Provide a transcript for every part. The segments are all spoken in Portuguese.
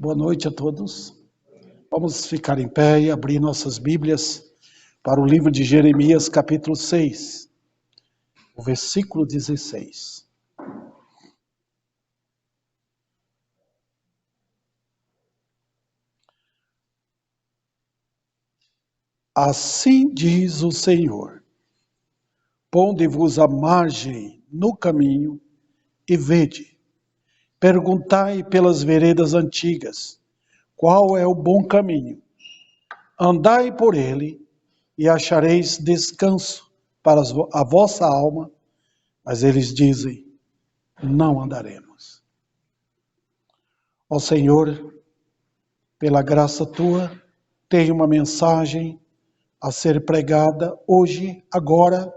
Boa noite a todos. Vamos ficar em pé e abrir nossas Bíblias para o livro de Jeremias, capítulo 6, o versículo 16. Assim diz o Senhor: ponde-vos à margem no caminho e vede, perguntai pelas veredas antigas, qual é o bom caminho. Andai por ele e achareis descanso para a vossa alma, mas eles dizem, não andaremos. Ó Senhor, pela graça tua, tenho uma mensagem a ser pregada hoje, agora,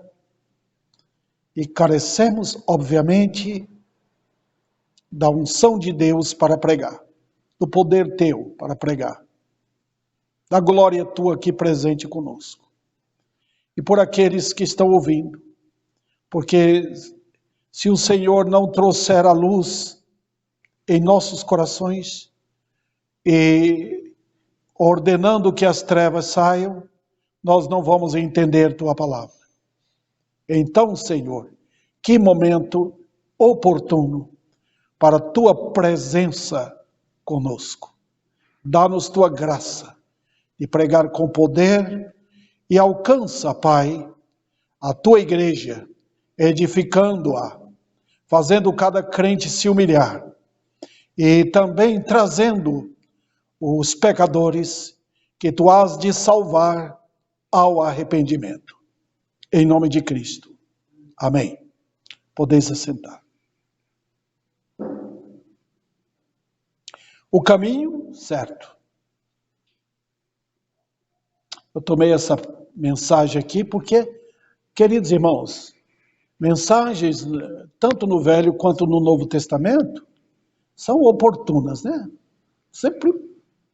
e carecemos, obviamente, da unção de Deus para pregar, do poder teu para pregar, da glória tua aqui presente conosco. E por aqueles que estão ouvindo, porque se o Senhor não trouxer a luz em nossos corações e ordenando que as trevas saiam, nós não vamos entender tua palavra. Então, Senhor, que momento oportuno para tua presença conosco. Dá-nos tua graça de pregar com poder e alcança, Pai, a tua igreja, edificando-a, fazendo cada crente se humilhar e também trazendo os pecadores que tu has de salvar ao arrependimento. Em nome de Cristo. Amém. Podeis assentar. O caminho certo. Eu tomei essa mensagem aqui porque, queridos irmãos, mensagens, tanto no Velho quanto no Novo Testamento, são oportunas, né? Sempre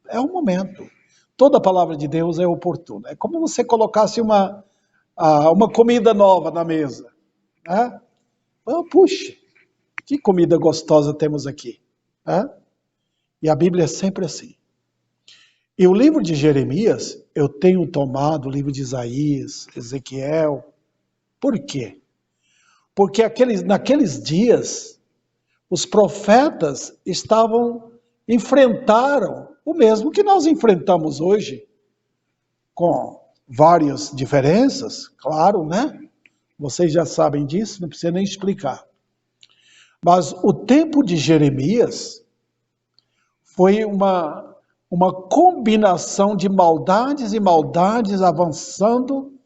é um momento. Toda a palavra de Deus é oportuna. É como você colocasse uma comida nova na mesa. Né? Puxa, que comida gostosa temos aqui. Né? E a Bíblia é sempre assim. E o livro de Jeremias, eu tenho tomado o livro de Isaías, Ezequiel. Por quê? Porque naqueles dias, os profetas enfrentaram o mesmo que nós enfrentamos hoje, com várias diferenças, claro, né? Vocês já sabem disso, não precisa nem explicar. Mas o tempo de Jeremias foi uma combinação de maldades e maldades avançando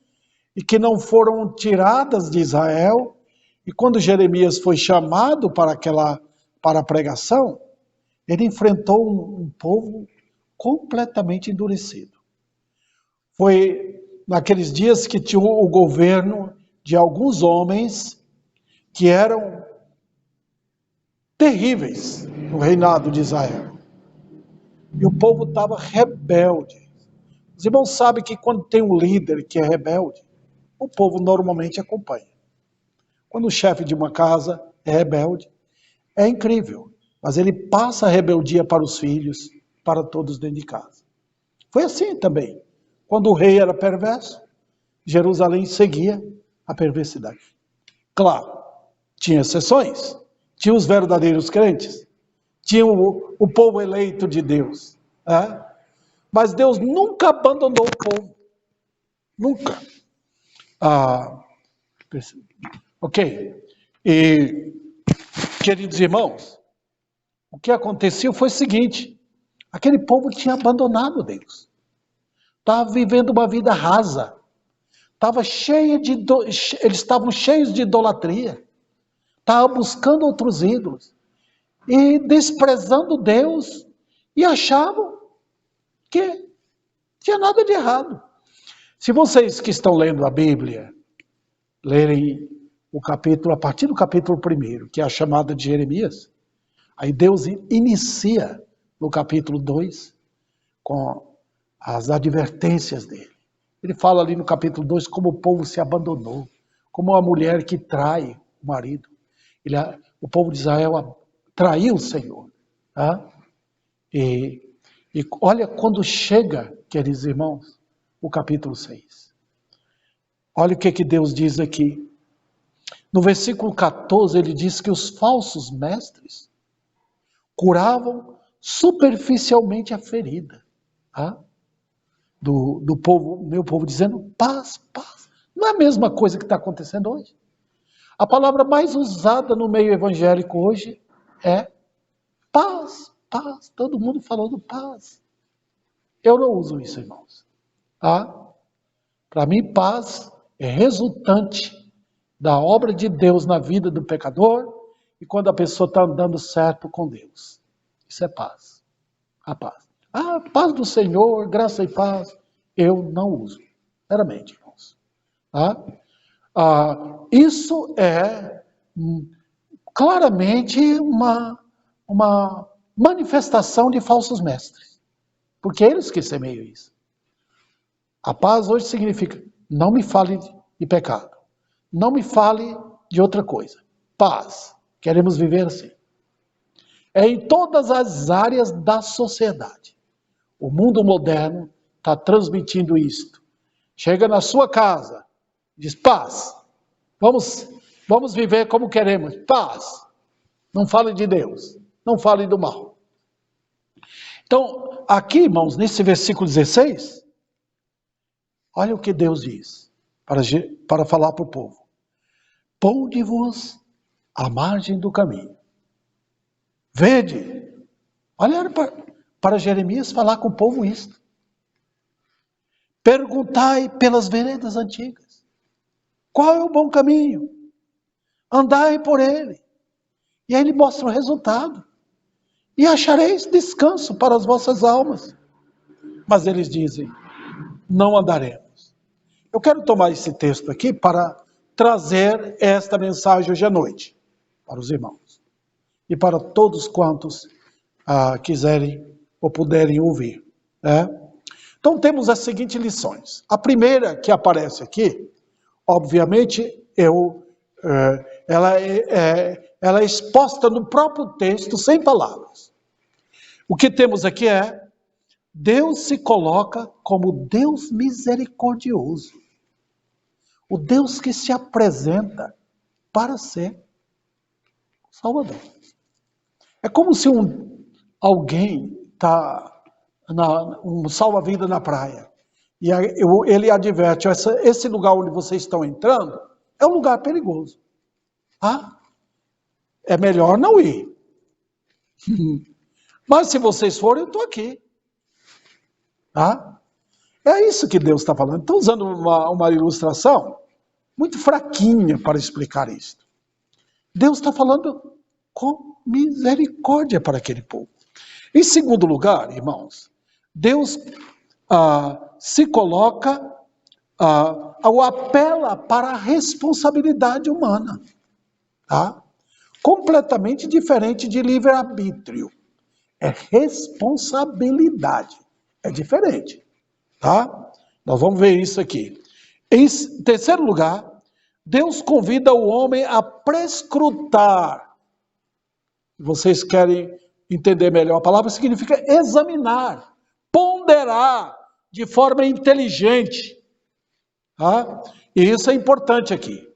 e que não foram tiradas de Israel. E quando Jeremias foi chamado para a pregação, ele enfrentou um povo completamente endurecido. Foi naqueles dias que tinha o governo de alguns homens que eram terríveis no reinado de Israel. E o povo estava rebelde. Os irmãos sabem que quando tem um líder que é rebelde, o povo normalmente acompanha. Quando o chefe de uma casa é rebelde, é incrível. Mas ele passa a rebeldia para os filhos, para todos dentro de casa. Foi assim também. Quando o rei era perverso, Jerusalém seguia a perversidade. Claro, tinha exceções. Tinha os verdadeiros crentes. Tinha o povo eleito de Deus. Né? Mas Deus nunca abandonou o povo. Nunca. Ok. E, queridos irmãos, o que aconteceu foi o seguinte. Aquele povo tinha abandonado Deus. Estava vivendo uma vida rasa. Eles estavam cheios de idolatria. Estavam buscando outros ídolos. E desprezando Deus. E achavam que tinha nada de errado. Se vocês que estão lendo a Bíblia, lerem o capítulo, a partir do capítulo 1, que é a chamada de Jeremias, aí Deus inicia no capítulo 2 com as advertências dele. Ele fala ali no capítulo 2 como o povo se abandonou, como a mulher que trai o marido. O povo de Israel traiu o Senhor. Tá? E olha quando chega, queridos irmãos, o capítulo 6. Olha o que Deus diz aqui. No versículo 14 ele diz que os falsos mestres curavam superficialmente a ferida, tá? do povo, meu povo, dizendo paz, paz. Não é a mesma coisa que está acontecendo hoje. A palavra mais usada no meio evangélico hoje é paz, paz. Todo mundo falando paz. Eu não uso isso, irmãos. Tá? Para mim, paz é resultante da obra de Deus na vida do pecador e quando a pessoa está andando certo com Deus. Isso é paz. A paz. Ah, paz do Senhor, graça e paz. Eu não uso. Sinceramente, irmãos. Tá? Isso é claramente uma manifestação de falsos mestres. Porque eles que semeiam isso. A paz hoje significa, não me fale de pecado. Não me fale de outra coisa. Paz. Queremos viver assim. É em todas as áreas da sociedade. O mundo moderno está transmitindo isto. Chega na sua casa, diz paz. Vamos viver como queremos. Paz. Não fale de Deus. Não fale do mal. Então, aqui, irmãos, nesse versículo 16, olha o que Deus diz para falar para o povo. Ponde-vos à margem do caminho. Vede. Olha para Jeremias falar com o povo isto. Perguntai pelas veredas antigas. Qual é o bom caminho? Andai por ele. E aí ele mostra o resultado. E achareis descanso para as vossas almas. Mas eles dizem, não andaremos. Eu quero tomar esse texto aqui para trazer esta mensagem hoje à noite. Para os irmãos. E para todos quantos quiserem ou puderem ouvir. Né? Então temos as seguintes lições. A primeira que aparece aqui, obviamente, ela é exposta no próprio texto, sem palavras. O que temos aqui é, Deus se coloca como Deus misericordioso. O Deus que se apresenta para ser o Salvador. É como se alguém está um salva-vida na praia. E ele adverte, esse lugar onde vocês estão entrando é um lugar perigoso. É melhor não ir. Mas se vocês forem, eu estou aqui. É isso que Deus está falando. Estou usando uma ilustração muito fraquinha para explicar isso. Deus está falando com misericórdia para aquele povo. Em segundo lugar, irmãos, Deus se coloca ou apela para a responsabilidade humana. Completamente diferente de livre-arbítrio. É responsabilidade. É diferente. Nós vamos ver isso aqui. Em terceiro lugar, Deus convida o homem a prescrutar. Vocês querem entender melhor a palavra? Significa examinar, ponderar de forma inteligente. E isso é importante aqui.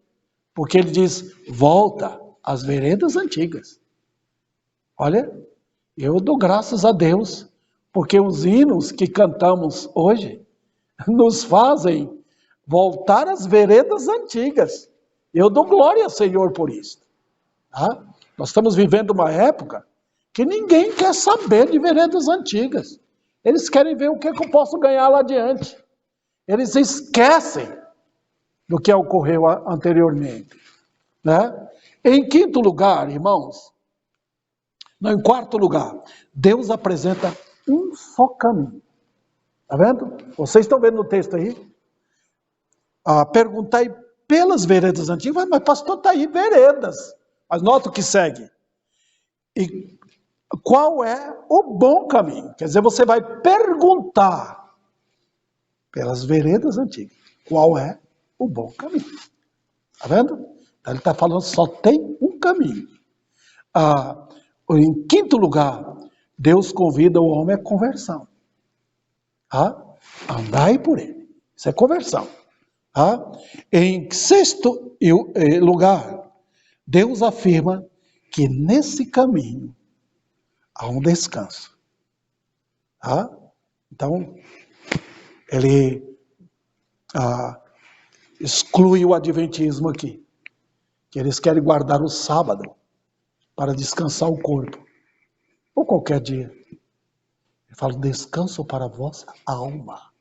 Porque ele diz, volta às veredas antigas. Olha, eu dou graças a Deus, porque os hinos que cantamos hoje nos fazem voltar às veredas antigas. Eu dou glória ao Senhor por isso. Nós estamos vivendo uma época que ninguém quer saber de veredas antigas. Eles querem ver o que eu posso ganhar lá adiante. Eles esquecem do que ocorreu anteriormente. Em quinto lugar, irmãos, em quarto lugar, Deus apresenta um só caminho. Está vendo? Vocês estão vendo no texto aí? Perguntai pelas veredas antigas, mas pastor, está aí veredas. Mas nota o que segue. E qual é o bom caminho? Quer dizer, você vai perguntar pelas veredas antigas. Qual é o bom caminho? Está vendo? Então ele está falando só tem um caminho. Em quinto lugar, Deus convida o homem à conversão. Andai por ele. Isso é conversão. Em sexto lugar, Deus afirma que nesse caminho há um descanso. Então, ele exclui o adventismo aqui, que eles querem guardar o sábado para descansar o corpo, ou qualquer dia. Ele fala, descanso para a vossa alma.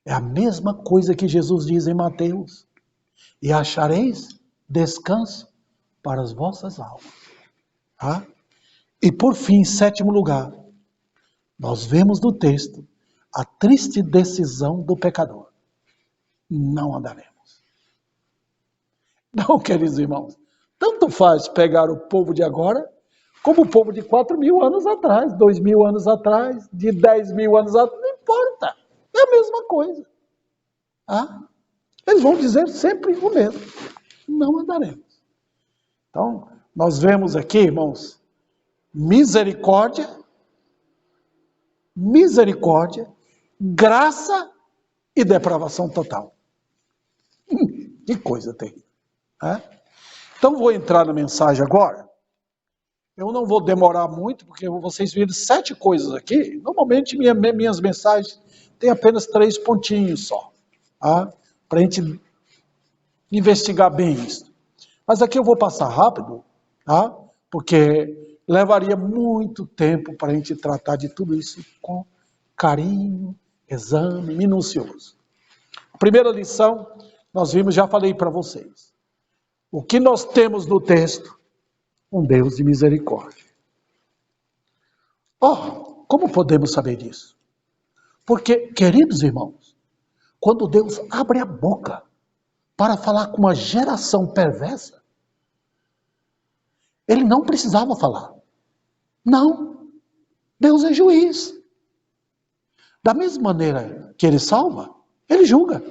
É a mesma coisa que Jesus diz em Mateus. E achareis descanso para as vossas almas. E por fim, em sétimo lugar, nós vemos no texto a triste decisão do pecador. Não andaremos. Não, queridos irmãos, tanto faz pegar o povo de agora, como o povo de 4.000 anos atrás, 2.000 anos atrás, de 10.000 anos atrás, não importa. É a mesma coisa. Eles vão dizer sempre o mesmo. Não andaremos. Então, nós vemos aqui, irmãos, misericórdia, graça e depravação total. Que coisa terrível. Então, vou entrar na mensagem agora. Eu não vou demorar muito, porque vocês viram 7 coisas aqui. Normalmente, minhas mensagens têm apenas 3 pontinhos só. Para a gente investigar bem isso. Mas aqui eu vou passar rápido, porque levaria muito tempo para a gente tratar de tudo isso com carinho, exame minucioso. A primeira lição, nós vimos, já falei para vocês. O que nós temos no texto? Um Deus de misericórdia. Como podemos saber disso? Porque, queridos irmãos, quando Deus abre a boca para falar com uma geração perversa, ele não precisava falar. Não. Deus é juiz. Da mesma maneira que ele salva, ele julga.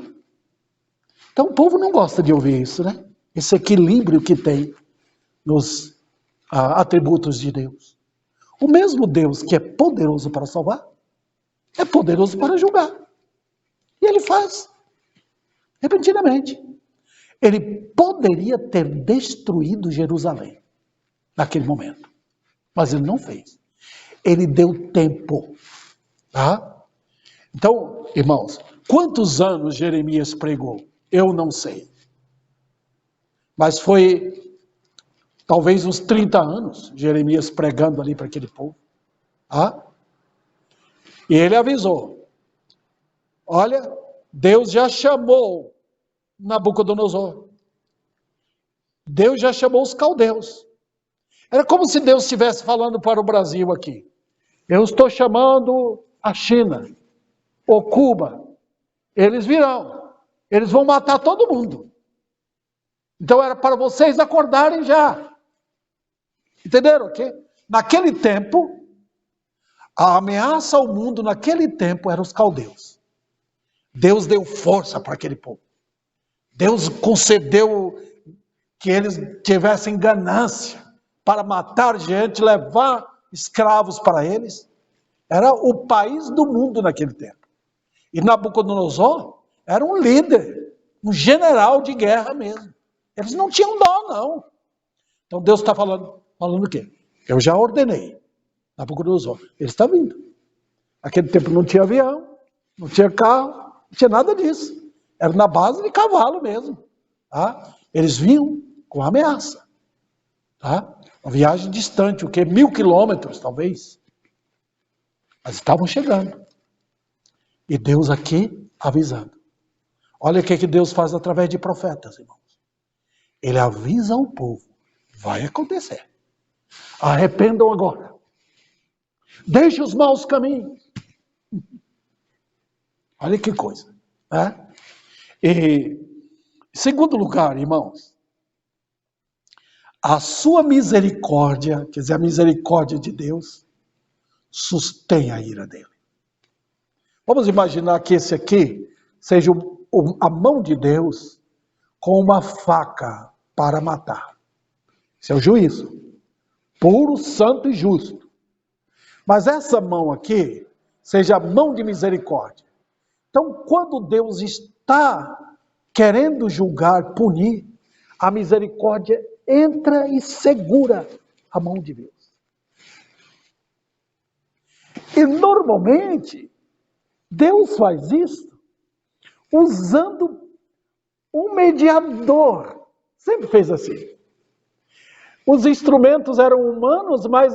Então o povo não gosta de ouvir isso, né? Esse equilíbrio que tem nos atributos de Deus. O mesmo Deus que é poderoso para salvar, é poderoso para julgar. E ele faz. Repentinamente. Ele poderia ter destruído Jerusalém naquele momento. Mas ele não fez. Ele deu tempo. Então, irmãos, quantos anos Jeremias pregou? Eu não sei. Mas foi talvez uns 30 anos Jeremias pregando ali para aquele povo. E ele avisou. Olha, Deus já chamou Nabucodonosor. Deus já chamou os caldeus. Era como se Deus estivesse falando para o Brasil aqui. Eu estou chamando a China, ou Cuba. Eles virão. Eles vão matar todo mundo. Então era para vocês acordarem já. Entenderam? Okay? Naquele tempo, a ameaça ao mundo naquele tempo eram os caldeus. Deus deu força para aquele povo. Deus concedeu que eles tivessem ganância para matar gente, levar escravos para eles. Era o país do mundo naquele tempo. E Nabucodonosor era um líder, um general de guerra mesmo. Eles não tinham dó, não. Então Deus está falando o quê? Eu já ordenei. Nabucodonosor, ele está vindo. Naquele tempo não tinha avião, não tinha carro, não tinha nada disso. Era na base de cavalo mesmo. Eles vinham com ameaça. Uma viagem distante, 1.000 quilômetros, talvez. Mas estavam chegando. E Deus aqui avisando. Olha o que Deus faz através de profetas, irmãos. Ele avisa o povo. Vai acontecer. Arrependam agora. Deixe os maus caminhos. Olha que coisa. E, em segundo lugar, irmãos, a sua misericórdia, quer dizer, a misericórdia de Deus, sustém a ira dele. Vamos imaginar que esse aqui seja a mão de Deus com uma faca para matar. Esse é o juízo. Puro, santo e justo. Mas essa mão aqui seja a mão de misericórdia. Então, quando Deus está querendo julgar, punir, a misericórdia entra e segura a mão de Deus. E normalmente, Deus faz isso usando um mediador. Sempre fez assim. Os instrumentos eram humanos, mas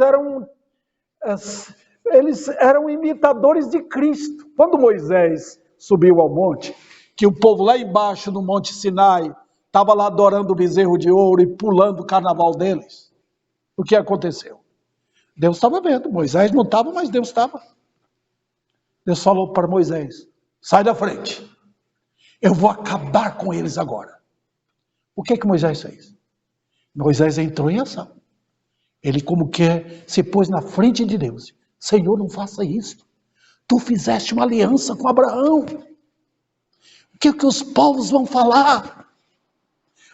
eles eram imitadores de Cristo. Quando Moisés subiu ao monte, que o povo lá embaixo no Monte Sinai estava lá adorando o bezerro de ouro e pulando o carnaval deles, o que aconteceu? Deus estava vendo, Moisés não estava, mas Deus estava. Deus falou para Moisés, sai da frente, eu vou acabar com eles agora. O que Moisés fez? Moisés entrou em ação. Ele como que se pôs na frente de Deus. Senhor, não faça isso. Tu fizeste uma aliança com Abraão. O que os povos vão falar?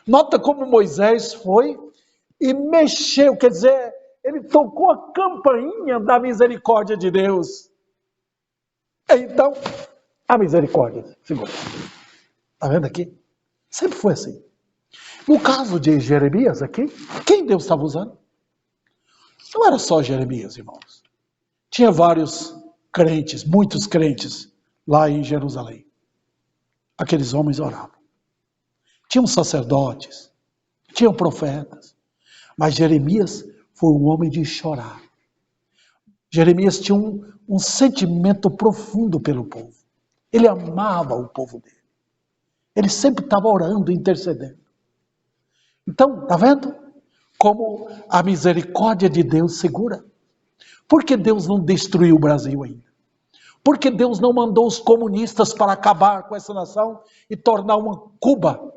Nota como Moisés foi e mexeu, quer dizer, ele tocou a campainha da misericórdia de Deus. Então, a misericórdia, segura. Está vendo aqui? Sempre foi assim. No caso de Jeremias aqui, quem Deus estava usando? Não era só Jeremias, irmãos. Tinha vários crentes, muitos crentes lá em Jerusalém. Aqueles homens oravam. Tinham sacerdotes, tinham profetas. Mas Jeremias foi um homem de chorar. Jeremias tinha um sentimento profundo pelo povo. Ele amava o povo dele. Ele sempre estava orando, intercedendo. Então, está vendo? Como a misericórdia de Deus segura. Por que Deus não destruiu o Brasil ainda? Por que Deus não mandou os comunistas para acabar com essa nação e tornar uma Cuba,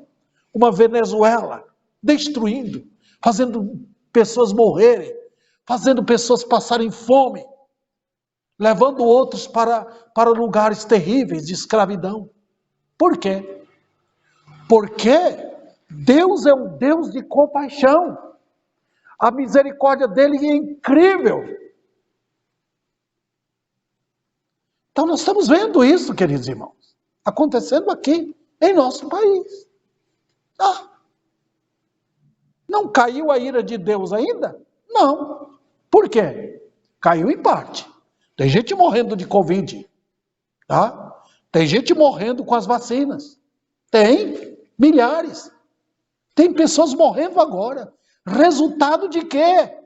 uma Venezuela, destruindo, fazendo pessoas morrerem, fazendo pessoas passarem fome, levando outros para lugares terríveis de escravidão? Por quê? Porque Deus é um Deus de compaixão. A misericórdia dele é incrível. Então nós estamos vendo isso, queridos irmãos, acontecendo aqui em nosso país. Não caiu a ira de Deus ainda? Não. Por quê? Caiu em parte. Tem gente morrendo de Covid, tá? Tem gente morrendo com as vacinas. Tem milhares. Tem pessoas morrendo agora. Resultado de quê?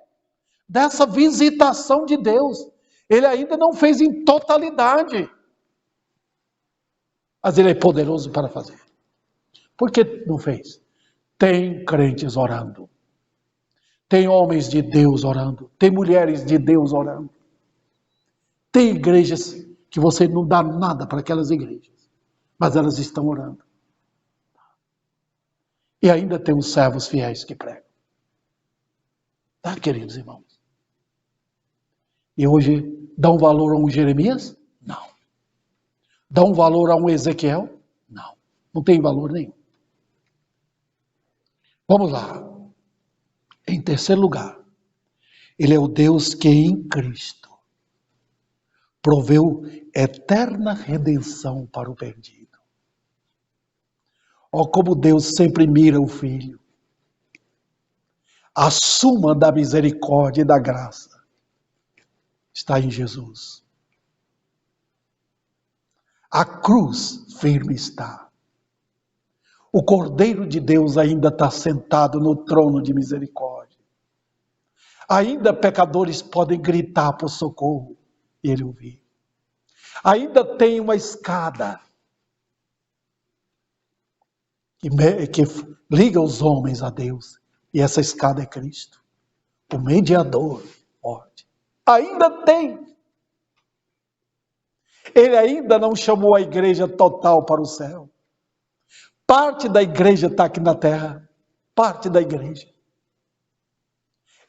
Dessa visitação de Deus. Ele ainda não fez em totalidade. Mas ele é poderoso para fazer. Por que não fez? Tem crentes orando. Tem homens de Deus orando. Tem mulheres de Deus orando. Tem igrejas que você não dá nada para aquelas igrejas. Mas elas estão orando. E ainda tem os servos fiéis que pregam. Tá, queridos irmãos? E hoje dá um valor a um Jeremias? Não. Dá um valor a um Ezequiel? Não. Não tem valor nenhum. Vamos lá. Em terceiro lugar, ele é o Deus que em Cristo proveu eterna redenção para o perdido. Ó, como Deus sempre mira o Filho. A suma da misericórdia e da graça está em Jesus. A cruz firme está. O Cordeiro de Deus ainda está sentado no trono de misericórdia. Ainda pecadores podem gritar por socorro e ele ouvir. Ainda tem uma escada que liga os homens a Deus. E essa escada é Cristo, o mediador forte. Ainda tem. Ele ainda não chamou a igreja total para o céu. Parte da igreja está aqui na terra. Parte da igreja.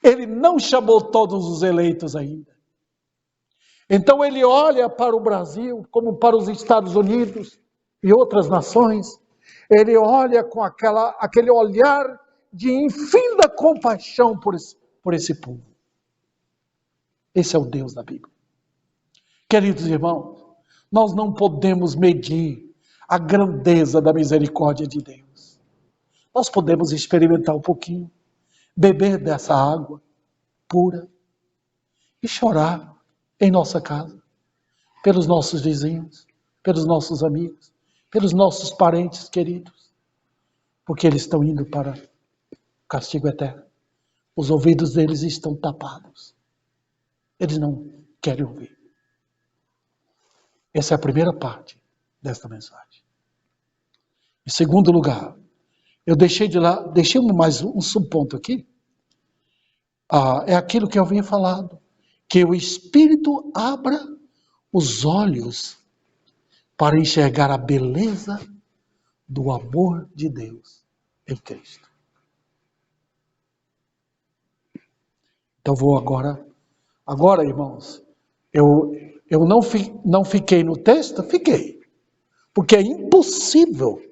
Ele não chamou todos os eleitos ainda. Então ele olha para o Brasil, como para os Estados Unidos e outras nações. Ele olha com aquele olhar de infinda compaixão por esse povo. Esse é o Deus da Bíblia. Queridos irmãos, nós não podemos medir a grandeza da misericórdia de Deus. Nós podemos experimentar um pouquinho, beber dessa água pura e chorar em nossa casa, pelos nossos vizinhos, pelos nossos amigos, pelos nossos parentes queridos, porque eles estão indo para o castigo eterno. Os ouvidos deles estão tapados. Eles não querem ouvir. Essa é a primeira parte desta mensagem. Em segundo lugar, eu deixei mais um subponto aqui. É aquilo que eu havia falado, que o Espírito abra os olhos para enxergar a beleza do amor de Deus em Cristo. Então vou agora irmãos, eu não fiquei no texto? Fiquei. Porque é impossível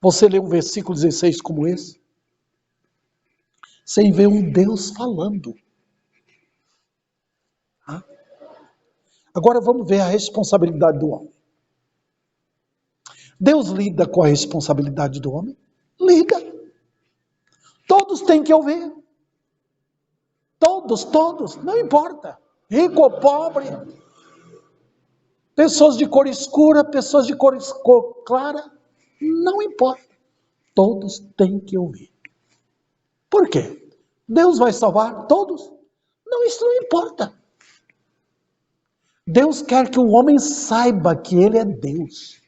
você ler um versículo 16 como esse, sem ver um Deus falando. Agora vamos ver a responsabilidade do homem. Deus lida com a responsabilidade do homem? Lida. Todos têm que ouvir. Todos, não importa. Rico ou pobre, pessoas de cor escura, pessoas de cor clara, não importa. Todos têm que ouvir. Por quê? Deus vai salvar todos? Não, isso não importa. Deus quer que o homem saiba que ele é Deus.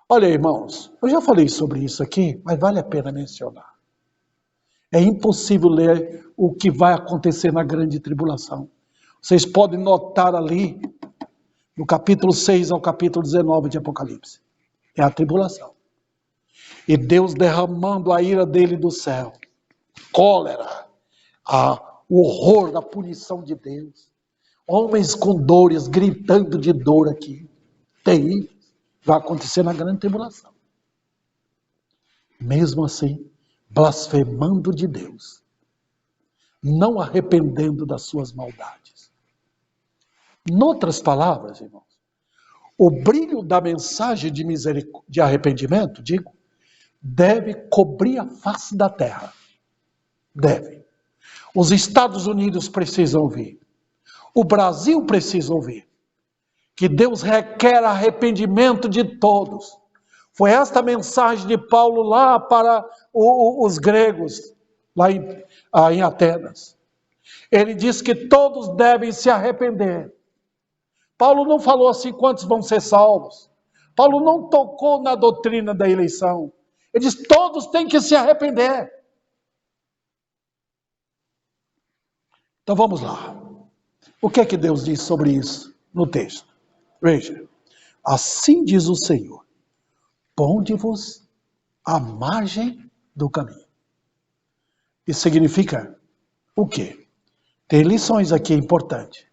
Olha, irmãos, eu já falei sobre isso aqui, mas vale a pena mencionar. É impossível ler o que vai acontecer na grande tribulação. Vocês podem notar ali, no capítulo 6 ao capítulo 19 de Apocalipse. É a tribulação. E Deus derramando a ira dele do céu. Cólera. O horror da punição de Deus. Homens com dores, gritando de dor aqui. Terrível. Vai acontecer na grande tribulação. Mesmo assim, blasfemando de Deus. Não arrependendo das suas maldades. Em outras palavras, irmãos, o brilho da mensagem de arrependimento, deve cobrir a face da terra. Deve. Os Estados Unidos precisam ouvir. O Brasil precisa ouvir. Que Deus requer arrependimento de todos. Foi esta mensagem de Paulo lá para os gregos, lá em Atenas. Ele diz que todos devem se arrepender. Paulo não falou assim quantos vão ser salvos. Paulo não tocou na doutrina da eleição. Ele diz todos têm que se arrepender. Então vamos lá. O que é que Deus diz sobre isso no texto? Veja. Assim diz o Senhor. Ponde-vos à margem do caminho. Isso significa o quê? Tem lições aqui importantes.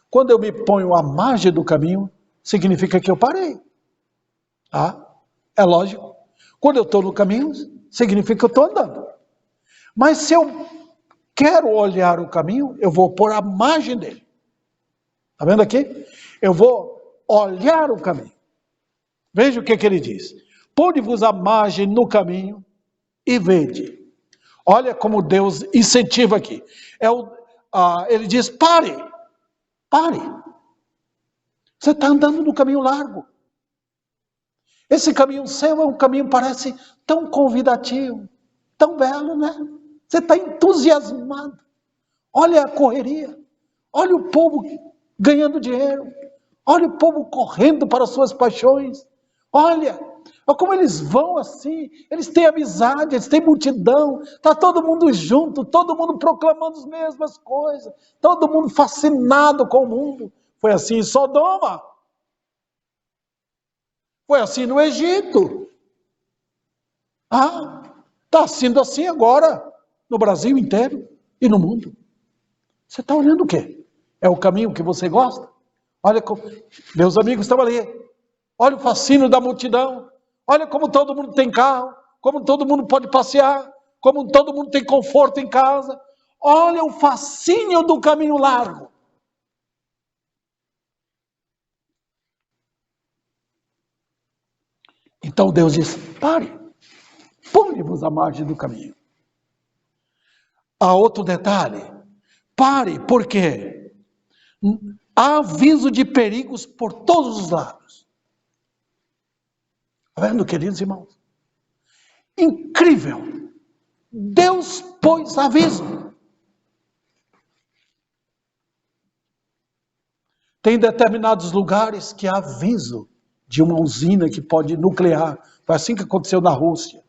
Quando eu me ponho à margem do caminho, significa que eu parei. É lógico. Quando eu estou no caminho, significa que eu estou andando. Mas se eu quero olhar o caminho, eu vou pôr a margem dele. Está vendo aqui? Eu vou olhar o caminho. Veja o que ele diz. Ponde-vos à margem no caminho e vede. Olha como Deus incentiva aqui. Ele diz, pare. Você está andando no caminho largo. Esse caminho seu é um caminho, parece tão convidativo, tão belo, né? Você está entusiasmado. Olha a correria. Olha o povo ganhando dinheiro. Olha o povo correndo para as suas paixões. Olha como eles vão assim. Eles têm amizade, eles têm multidão. Está todo mundo junto, todo mundo proclamando as mesmas coisas. Todo mundo fascinado com o mundo. Foi assim em Sodoma. Foi assim no Egito. Está sendo assim agora, no Brasil inteiro e no mundo. Você está olhando o quê? É o caminho que você gosta? Olha como meus amigos estão ali. Olha o fascínio da multidão. Olha como todo mundo tem carro, como todo mundo pode passear, como todo mundo tem conforto em casa. Olha o fascínio do caminho largo. Então Deus diz, pare, põe-vos à margem do caminho. Há outro detalhe, pare, porque há aviso de perigos por todos os lados. Está vendo, queridos irmãos? Incrível! Deus pôs aviso. Tem determinados lugares que há aviso de uma usina que pode nuclear. Foi assim que aconteceu na Rússia.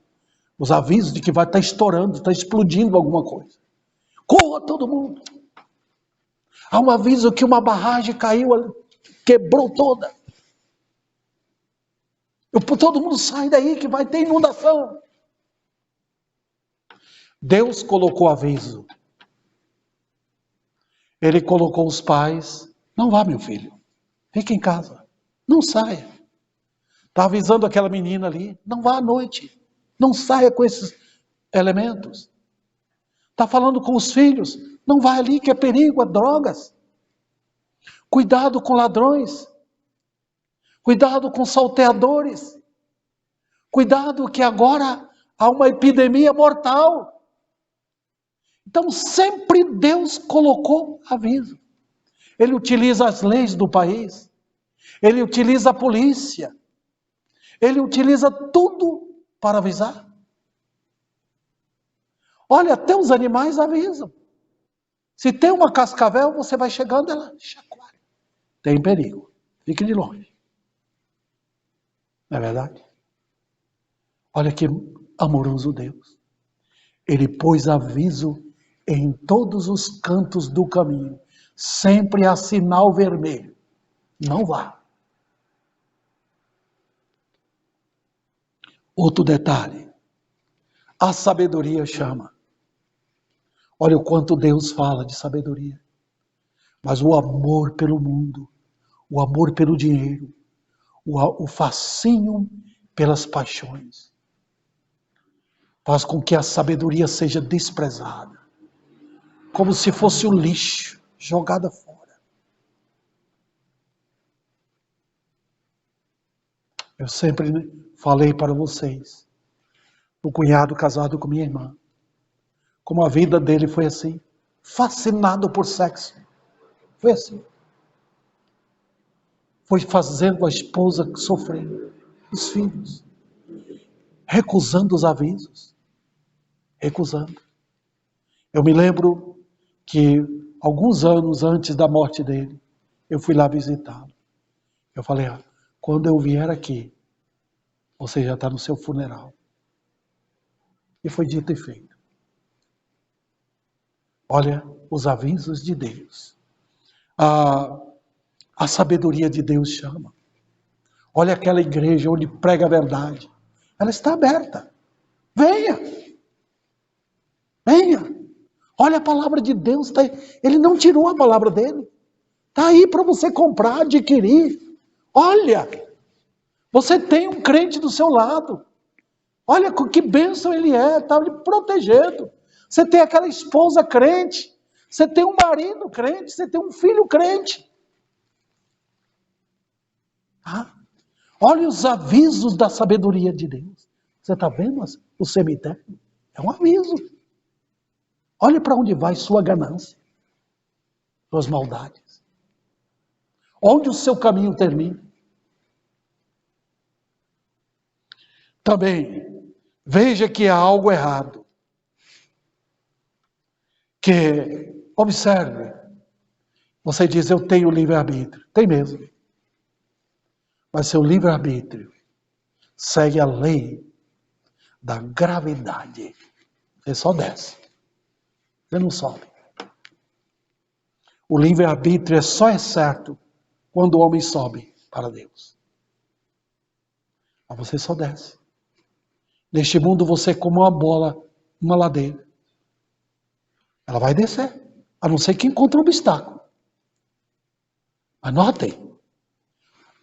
Os avisos de que vai estar estourando, está explodindo alguma coisa. Corra todo mundo. Há um aviso que uma barragem caiu, quebrou toda. Todo mundo sai daí que vai ter inundação. Deus colocou aviso. Ele colocou os pais, não vá meu filho, fique em casa, não saia. Está avisando aquela menina ali, não vá à noite, não saia com esses elementos. Está falando com os filhos, não vá ali que é perigo, é drogas. Cuidado com ladrões, cuidado com salteadores, cuidado que agora há uma epidemia mortal. Então sempre Deus colocou aviso. Ele utiliza as leis do país, ele utiliza a polícia, ele utiliza tudo para avisar. Olha, até os animais avisam. Se tem uma cascavel, você vai chegando, ela chacoalha. Tem perigo, fique de longe. Não é verdade? Olha que amoroso Deus. Ele pôs aviso em todos os cantos do caminho. Sempre há sinal vermelho. Não vá. Outro detalhe. A sabedoria chama. Olha o quanto Deus fala de sabedoria. Mas o amor pelo mundo, o amor pelo dinheiro, o fascínio pelas paixões, faz com que a sabedoria seja desprezada. Como se fosse um lixo jogada fora. Eu sempre falei para vocês, o cunhado casado com minha irmã, como a vida dele foi assim, fascinado por sexo. Foi assim. Foi fazendo a esposa sofrer, os filhos, recusando os avisos, recusando. Eu me lembro que alguns anos antes da morte dele, eu fui lá visitá-lo. Eu falei, quando eu vier aqui, você já está no seu funeral. E foi dito e feito. Olha os avisos de Deus. A sabedoria de Deus chama. Olha aquela igreja onde prega a verdade. Ela está aberta. Venha. Venha. Olha a palavra de Deus. Tá aí. Ele não tirou a palavra dele. Está aí para você comprar, adquirir. Olha. Você tem um crente do seu lado. Olha que bênção ele é. Está lhe protegendo. Você tem aquela esposa crente. Você tem um marido crente. Você tem um filho crente. Olha os avisos da sabedoria de Deus. Você está vendo o cemitério? É um aviso. Olha para onde vai sua ganância, suas maldades. Onde o seu caminho termina. Também, veja que há algo errado. Que, observe, você diz, eu tenho livre-arbítrio. Tem mesmo. Mas seu livre-arbítrio segue a lei da gravidade. Você só desce. Você não sobe. O livre-arbítrio só é certo quando o homem sobe para Deus. Mas você só desce. Neste mundo você é como uma bola, uma ladeira. Ela vai descer, a não ser que encontre um obstáculo. Anotem.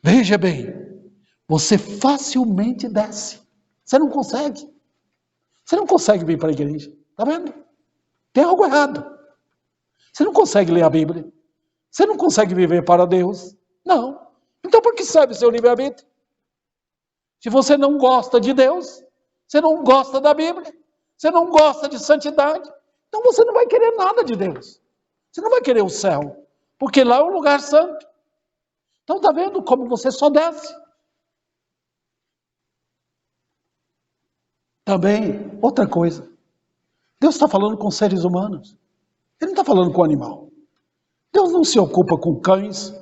Veja bem, você facilmente desce. Você não consegue. Você não consegue vir para a igreja. Está vendo? Tem algo errado. Você não consegue ler a Bíblia. Você não consegue viver para Deus. Não. Então por que serve o seu livre-arbítrio? Se você não gosta de Deus, você não gosta da Bíblia, você não gosta de santidade, então você não vai querer nada de Deus. Você não vai querer o céu, porque lá é um lugar santo. Então está vendo como você só desce. Também, outra coisa, Deus está falando com seres humanos. Ele não está falando com animal. Deus não se ocupa com cães,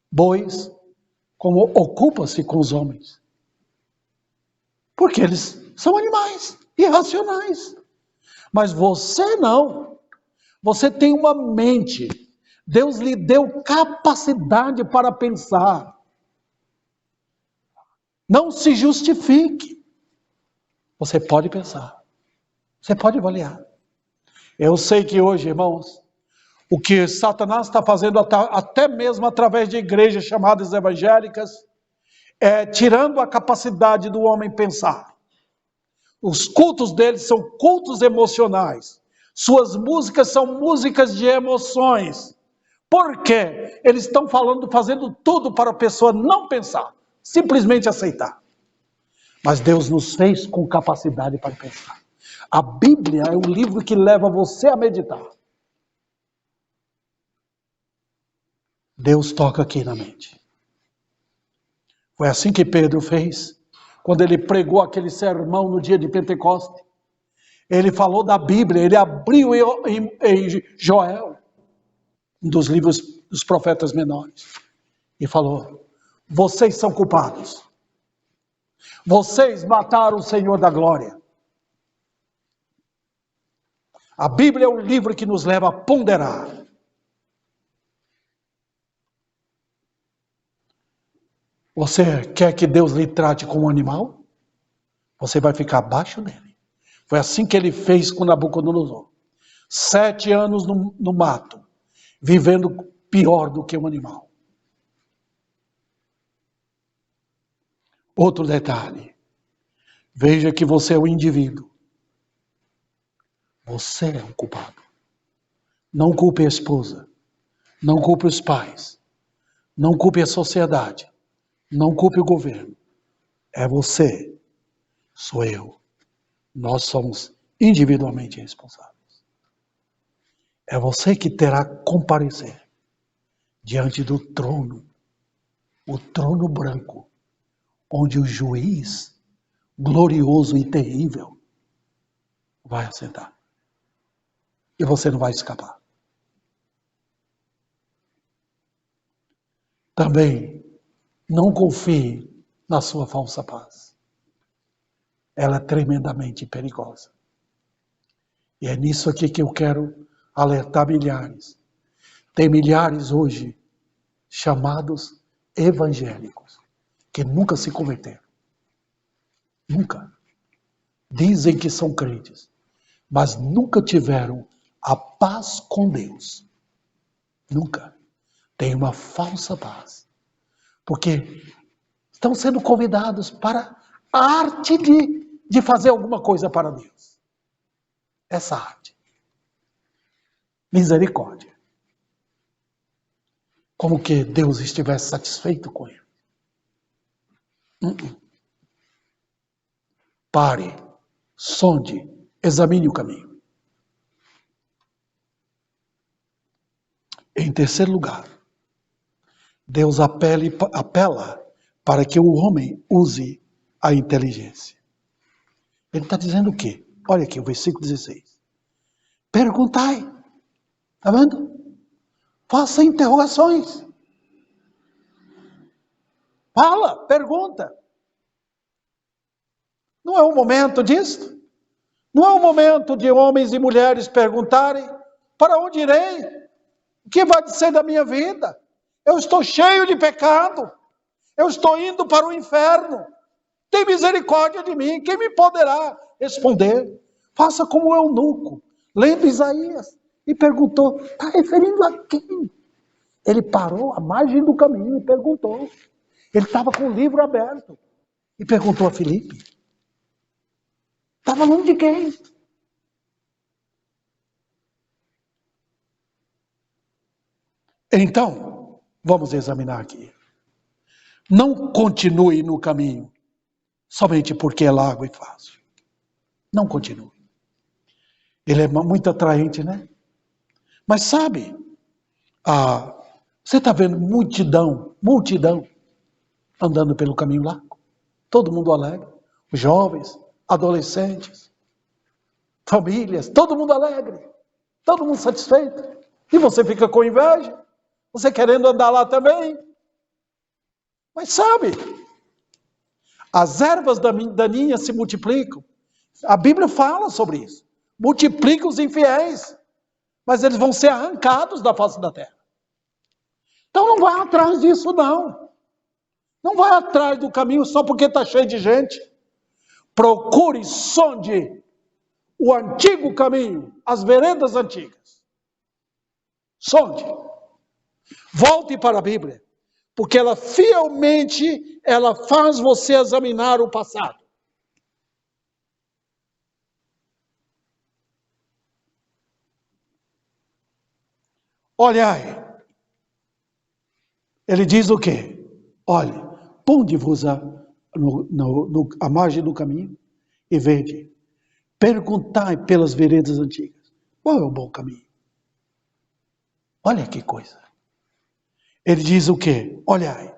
bois, como ocupa-se com os homens. Porque eles são animais, irracionais. Mas você não. Você tem uma mente. Deus lhe deu capacidade para pensar. Não se justifique. Você pode pensar. Você pode avaliar. Eu sei que hoje, irmãos, o que Satanás está fazendo até mesmo através de igrejas chamadas evangélicas, é tirando a capacidade do homem pensar. Os cultos deles são cultos emocionais. Suas músicas são músicas de emoções. Por quê? Eles estão fazendo tudo para a pessoa não pensar, simplesmente aceitar. Mas Deus nos fez com capacidade para pensar. A Bíblia é o livro que leva você a meditar. Deus toca aqui na mente. Foi assim que Pedro fez, quando ele pregou aquele sermão no dia de Pentecostes. Ele falou da Bíblia, ele abriu em Joel, um dos livros dos profetas menores, e falou: vocês são culpados. Vocês mataram o Senhor da glória. A Bíblia é um livro que nos leva a ponderar. Você quer que Deus lhe trate como um animal? Você vai ficar abaixo dele. Foi assim que ele fez com Nabucodonosor. 7 anos no mato, vivendo pior do que um animal. Outro detalhe. Veja que você é um indivíduo. Você é o culpado. Não culpe a esposa. Não culpe os pais. Não culpe a sociedade. Não culpe o governo. É você. Sou eu. Nós somos individualmente responsáveis. É você que terá que comparecer diante do trono, o trono branco, onde o juiz glorioso e terrível vai assentar. E você não vai escapar. Também não confie na sua falsa paz. Ela é tremendamente perigosa. E é nisso aqui que eu quero alertar milhares. Tem milhares hoje chamados evangélicos que nunca se converteram. Nunca. Dizem que são crentes, mas nunca tiveram a paz com Deus. Nunca. Tem uma falsa paz. Porque estão sendo convidados para a arte de fazer alguma coisa para Deus. Essa arte. Misericórdia. Como que Deus estivesse satisfeito com ele. Pare, sonde, examine o caminho. Em terceiro lugar, Deus apela para que o homem use a inteligência. Ele está dizendo o quê? Olha aqui o versículo 16. Perguntai. Está vendo? Faça interrogações. Fala, pergunta. Não é o momento disso? Não é o momento de homens e mulheres perguntarem: para onde irei? O que vai ser da minha vida? Eu estou cheio de pecado. Eu estou indo para o inferno. Tem misericórdia de mim. Quem me poderá responder? Faça como o eunuco, lendo Isaías, e perguntou: está referindo a quem? Ele parou à margem do caminho e perguntou. Ele estava com o livro aberto e perguntou a Filipe. Está falando de quem? Então, vamos examinar aqui. Não continue no caminho somente porque é largo e fácil. Não continue. Ele é muito atraente, né? Mas sabe, você está vendo multidão andando pelo caminho largo. Todo mundo alegre. Os jovens, adolescentes, famílias, todo mundo alegre. Todo mundo satisfeito. E você fica com inveja. Você querendo andar lá também. Mas sabe, as ervas daninhas se multiplicam. A Bíblia fala sobre isso. Multiplica os infiéis. Mas eles vão ser arrancados da face da terra. Então não vai atrás disso, não. Não vai atrás do caminho só porque está cheio de gente. Procure, sonde o antigo caminho, as veredas antigas. Sonde. Volte para a Bíblia. Porque ela fielmente, ela faz você examinar o passado. Olhai. Ele diz o quê? Olhe, ponde-vos à margem do caminho e vede. Perguntai pelas veredas antigas. Qual é o bom caminho? Olha que coisa. Ele diz o quê? Olhai.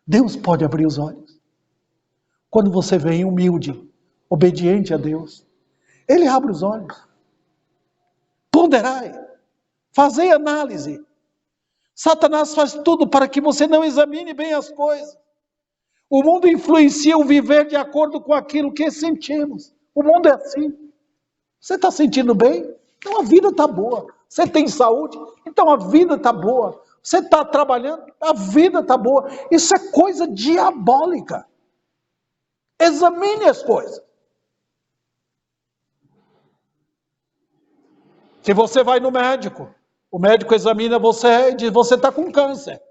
Deus pode abrir os olhos. Quando você vem humilde, obediente a Deus, Ele abre os olhos. Ponderai. Fazei análise. Satanás faz tudo para que você não examine bem as coisas. O mundo influencia o viver de acordo com aquilo que sentimos. O mundo é assim. Você está sentindo bem? Então a vida está boa. Você tem saúde? Então a vida está boa. Você está trabalhando? A vida está boa. Isso é coisa diabólica. Examine as coisas. Se você vai no médico, o médico examina você e diz, você está com câncer.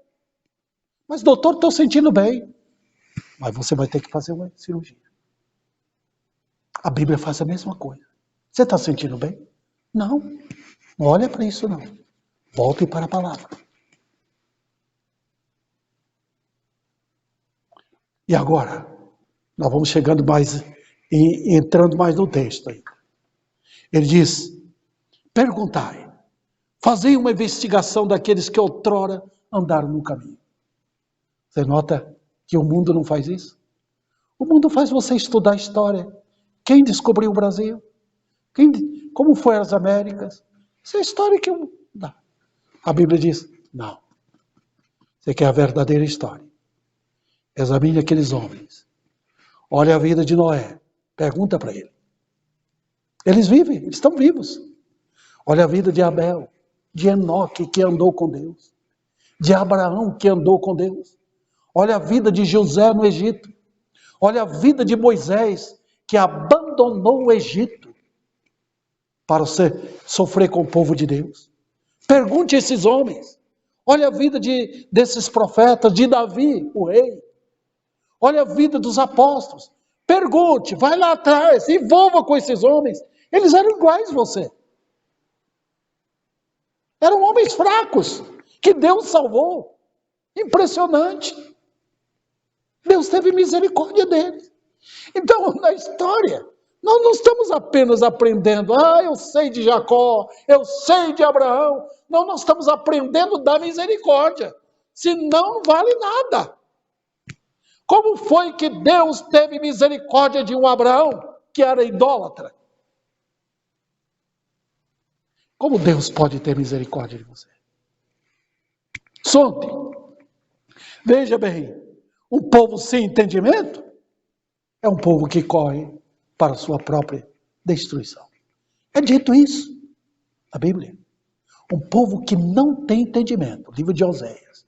Mas doutor, estou sentindo bem. Mas você vai ter que fazer uma cirurgia. A Bíblia faz a mesma coisa. Você está sentindo bem? Não. Não olha para isso não. Volte para a palavra. E agora, nós vamos chegando mais, e entrando mais no texto aí. Ele diz, perguntai, fazei uma investigação daqueles que outrora andaram no caminho. Você nota que o mundo não faz isso? O mundo faz você estudar a história. Quem descobriu o Brasil? Como foi as Américas? Isso é história que dá. A Bíblia diz, não. Você quer a verdadeira história? Examine aqueles homens. Olha a vida de Noé. Pergunta para ele. Eles vivem, eles estão vivos. Olha a vida de Abel, de Enoque, que andou com Deus. De Abraão, que andou com Deus. Olha a vida de José no Egito. Olha a vida de Moisés, que abandonou o Egito para sofrer com o povo de Deus. Pergunte a esses homens. Olha a vida desses profetas, de Davi, o rei. Olha a vida dos apóstolos. Pergunte, vai lá atrás, se envolva com esses homens. Eles eram iguais a você. Eram homens fracos, que Deus salvou. Impressionante. Deus teve misericórdia deles. Então, na história, nós não estamos apenas aprendendo, eu sei de Jacó, eu sei de Abraão. Não, nós estamos aprendendo da misericórdia. Senão, não vale nada. Como foi que Deus teve misericórdia de um Abraão que era idólatra? Como Deus pode ter misericórdia de você? Sonde. Veja bem, um povo sem entendimento é um povo que corre para a sua própria destruição. É dito isso na Bíblia. Um povo que não tem entendimento, livro de Oséias,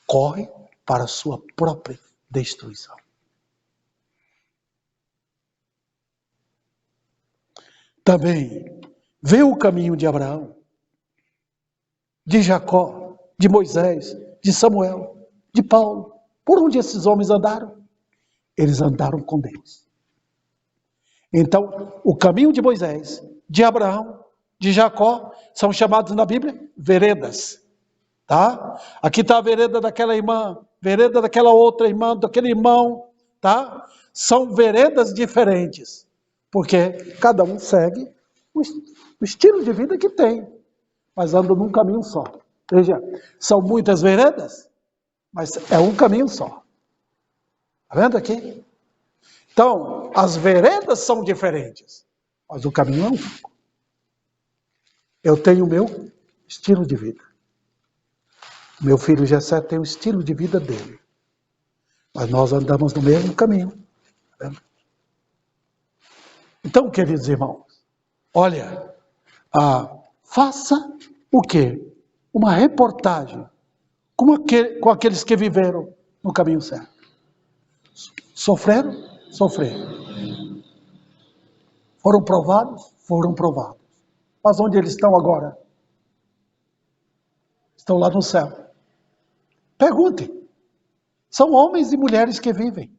corre para a sua própria destruição. Também vê o caminho de Abraão, de Jacó, de Moisés, de Samuel, de Paulo. Por onde esses homens andaram? Eles andaram com Deus. Então, o caminho de Moisés, de Abraão, de Jacó, são chamados na Bíblia veredas. Tá? Aqui está a vereda daquela irmã, vereda daquela outra irmã, daquele irmão, tá? São veredas diferentes, porque cada um segue o estilo de vida que tem, mas anda num caminho só. Veja, são muitas veredas, mas é um caminho só. Está vendo aqui? Então, as veredas são diferentes, mas o caminho é um. Eu tenho o meu estilo de vida. Meu filho Gessé tem o estilo de vida dele. Mas nós andamos no mesmo caminho. Tá vendo? Então, queridos irmãos, olha, faça o quê? Uma reportagem com aqueles que viveram no caminho certo. Sofreram? Sofreram. Foram provados? Foram provados. Mas onde eles estão agora? Estão lá no céu. Perguntem. São homens e mulheres que vivem.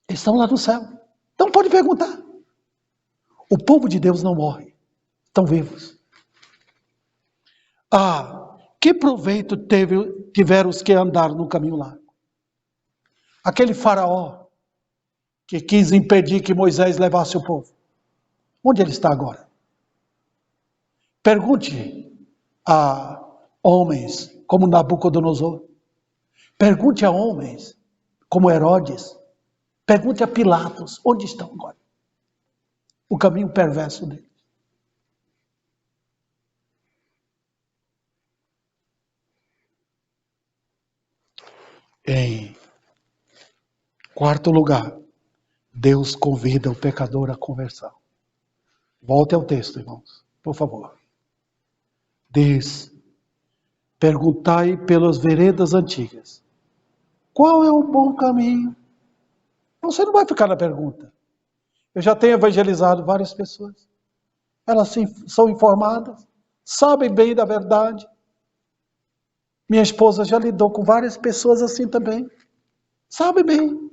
Estão lá no céu. Então pode perguntar. O povo de Deus não morre. Estão vivos. Que proveito tiveram os que andaram no caminho largo? Aquele faraó que quis impedir que Moisés levasse o povo. Onde ele está agora? Pergunte a homens como Nabucodonosor. Pergunte a homens como Herodes. Pergunte a Pilatos. Onde estão agora? O caminho perverso deles. Em quarto lugar, Deus convida o pecador à conversão. Volte ao texto, irmãos, por favor. Diz: perguntai pelas veredas antigas. Qual é o bom caminho? Você não vai ficar na pergunta. Eu já tenho evangelizado várias pessoas. Elas são informadas, sabem bem da verdade. Minha esposa já lidou com várias pessoas assim também. Sabe bem.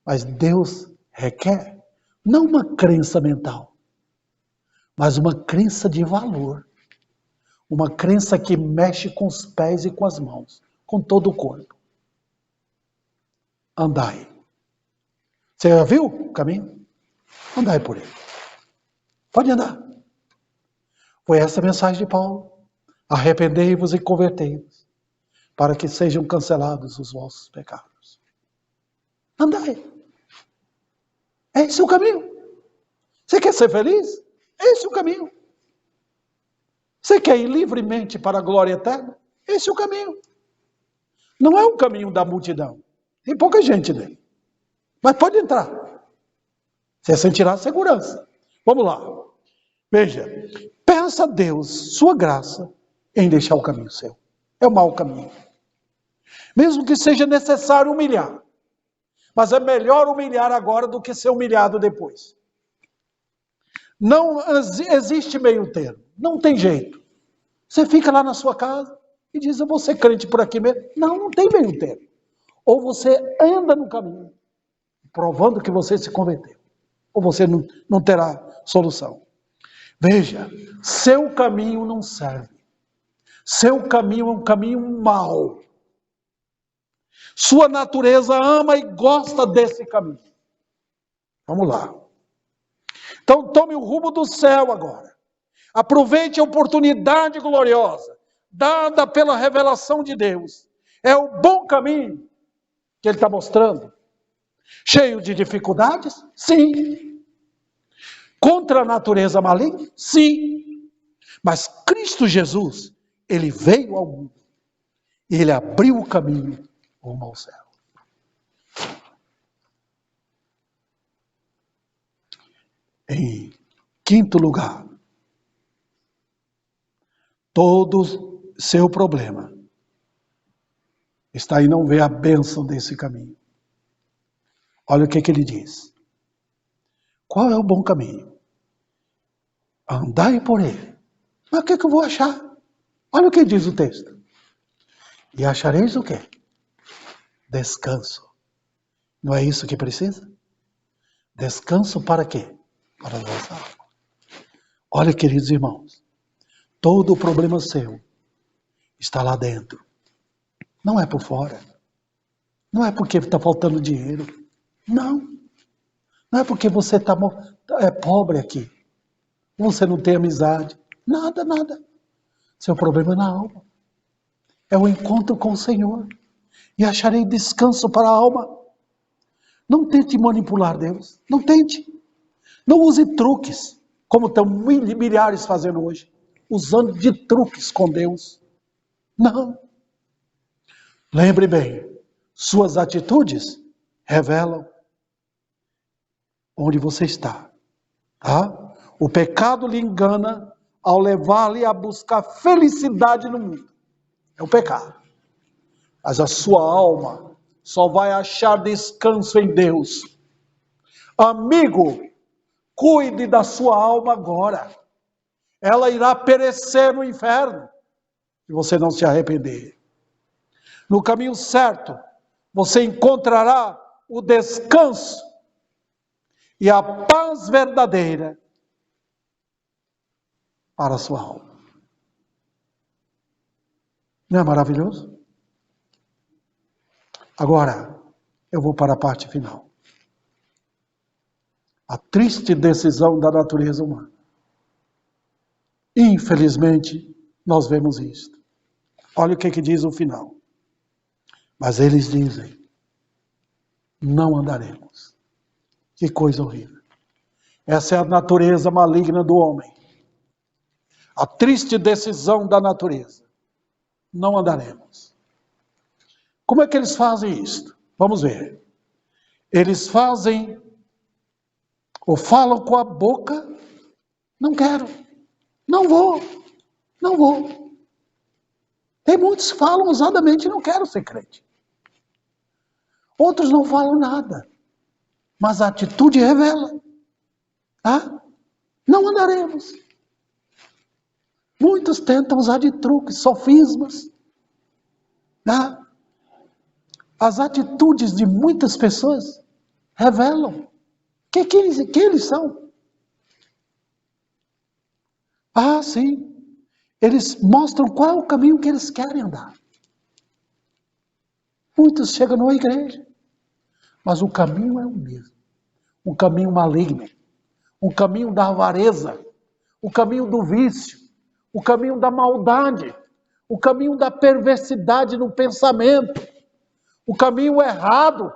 Mas Deus requer não uma crença mental, mas uma crença de valor. Uma crença que mexe com os pés e com as mãos, com todo o corpo. Andai. Você já viu o caminho? Andai por ele. Pode andar. Foi essa a mensagem de Paulo. Arrependei-vos e convertei-vos, para que sejam cancelados os vossos pecados. Andai. Esse é o caminho. Você quer ser feliz? Esse é o caminho. Você quer ir livremente para a glória eterna? Esse é o caminho. Não é o caminho da multidão. Tem pouca gente nele. Mas pode entrar. Você sentirá segurança. Vamos lá. Veja. Peça a Deus sua graça em deixar o caminho seu. É o mau caminho. Mesmo que seja necessário humilhar. Mas é melhor humilhar agora do que ser humilhado depois. Não existe meio termo. Não tem jeito. Você fica lá na sua casa e diz: eu vou ser crente por aqui mesmo. Não tem meio termo. Ou você anda no caminho, provando que você se converteu. Ou você não terá solução. Veja, seu caminho não serve. Seu caminho é um caminho mau. Sua natureza ama e gosta desse caminho. Vamos lá. Então tome o rumo do céu agora. Aproveite a oportunidade gloriosa dada pela revelação de Deus. É o bom caminho que Ele está mostrando. Cheio de dificuldades? Sim. Contra a natureza maligna? Sim. Mas Cristo Jesus, Ele veio ao mundo. E Ele abriu o caminho rumo ao céu. Em quinto lugar, todo seu problema está em não ver a bênção desse caminho. Olha o que ele diz. Qual é o bom caminho? Andai por ele. Mas o que eu vou achar? Olha o que diz o texto. E achareis o quê? Descanso. Não é isso que precisa? Descanso para quê? Para a nossa alma. Olha, queridos irmãos, todo o problema seu está lá dentro. Não é por fora. Não é porque está faltando dinheiro. Não. Não é porque você é pobre aqui. Você não tem amizade. Nada, nada. Seu problema é na alma. É o encontro com o Senhor. E acharei descanso para a alma. Não tente manipular Deus. Não tente. Não use truques, como estão milhares fazendo hoje. Usando de truques com Deus. Não. Lembre bem, suas atitudes revelam onde você está. Tá? O pecado lhe engana ao levar-lhe a buscar felicidade no mundo. É o pecado. Mas a sua alma só vai achar descanso em Deus. Amigo, cuide da sua alma agora. Ela irá perecer no inferno se você não se arrepender. No caminho certo, você encontrará o descanso e a paz verdadeira para a sua alma. Não é maravilhoso? Agora, eu vou para a parte final. A triste decisão da natureza humana. Infelizmente, nós vemos isto. Olha o que diz o final. Mas eles dizem, não andaremos. Que coisa horrível. Essa é a natureza maligna do homem. A triste decisão da natureza. Não andaremos. Como é que eles fazem isto? Vamos ver. Eles fazem, ou falam com a boca, não quero, não vou, não vou. Tem muitos que falam ousadamente, não quero ser crente. Outros não falam nada, mas a atitude revela. Ah, não andaremos. Muitos tentam usar de truques, sofismas. Ah, as atitudes de muitas pessoas revelam que eles são. Ah, sim. Eles mostram qual é o caminho que eles querem andar. Muitos chegam na igreja, mas o caminho é o mesmo. Um caminho maligno, um caminho da avareza, o caminho do vício, o caminho da maldade, o caminho da perversidade no pensamento, o caminho errado.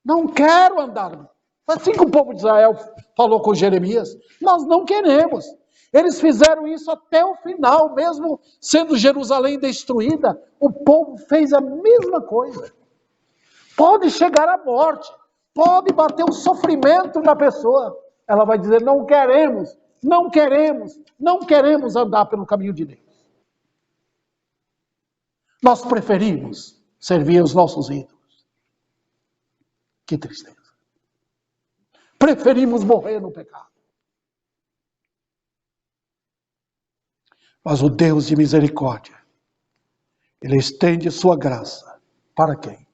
Não quero andar. Assim que o povo de Israel falou com Jeremias, nós não queremos. Eles fizeram isso até o final, mesmo sendo Jerusalém destruída, o povo fez a mesma coisa. Pode chegar à morte, pode bater um sofrimento na pessoa. Ela vai dizer, não queremos, não queremos, não queremos andar pelo caminho de Deus. Nós preferimos servir os nossos ídolos. Que tristeza. Preferimos morrer no pecado. Mas o Deus de misericórdia, Ele estende sua graça. Para quem?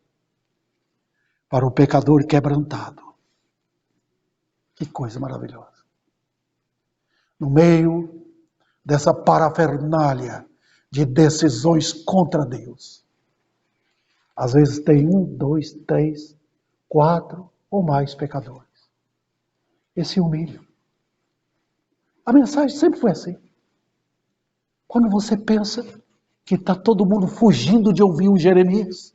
Para o pecador quebrantado. Que coisa maravilhosa. No meio dessa parafernália de decisões contra Deus. Às vezes tem 1, 2, 3, 4 ou mais pecadores. Esse humilham. A mensagem sempre foi assim. Quando você pensa que está todo mundo fugindo de ouvir o Jeremias,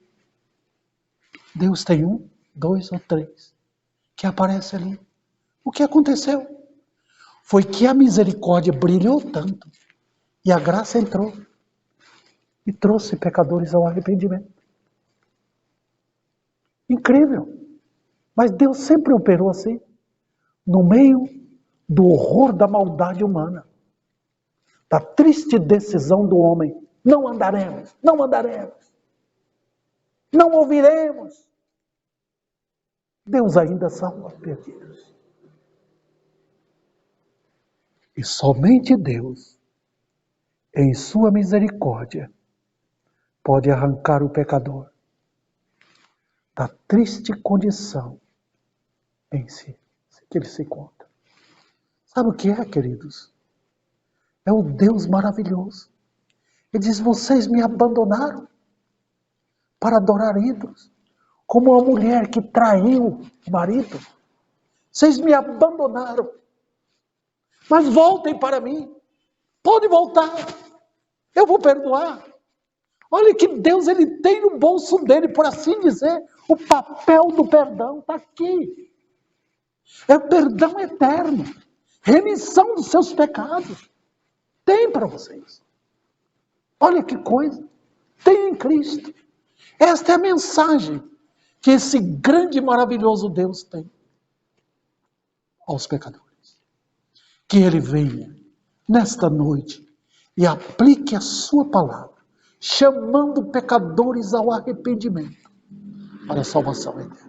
Deus tem 1, 2 ou 3 que aparece ali. O que aconteceu? Foi que a misericórdia brilhou tanto e a graça entrou e trouxe pecadores ao arrependimento. Incrível. Mas Deus sempre operou assim, no meio do horror da maldade humana, da triste decisão do homem. Não andaremos, não andaremos, não ouviremos. Deus ainda salva perdidos. E somente Deus, em sua misericórdia, pode arrancar o pecador da triste condição em si, que ele se encontra. Sabe o que é, queridos? É o Deus maravilhoso. Ele diz, vocês me abandonaram para adorar ídolos, como uma mulher que traiu o marido. Vocês me abandonaram, mas voltem para mim. Pode voltar, eu vou perdoar. Olha que Deus, ele tem no bolso dele, por assim dizer, o papel do perdão está aqui. É o perdão eterno, remissão dos seus pecados. Tem para vocês. Olha que coisa, tem em Cristo. Esta é a mensagem que esse grande e maravilhoso Deus tem aos pecadores. Que ele venha nesta noite e aplique a sua palavra, chamando pecadores ao arrependimento para a salvação eterna.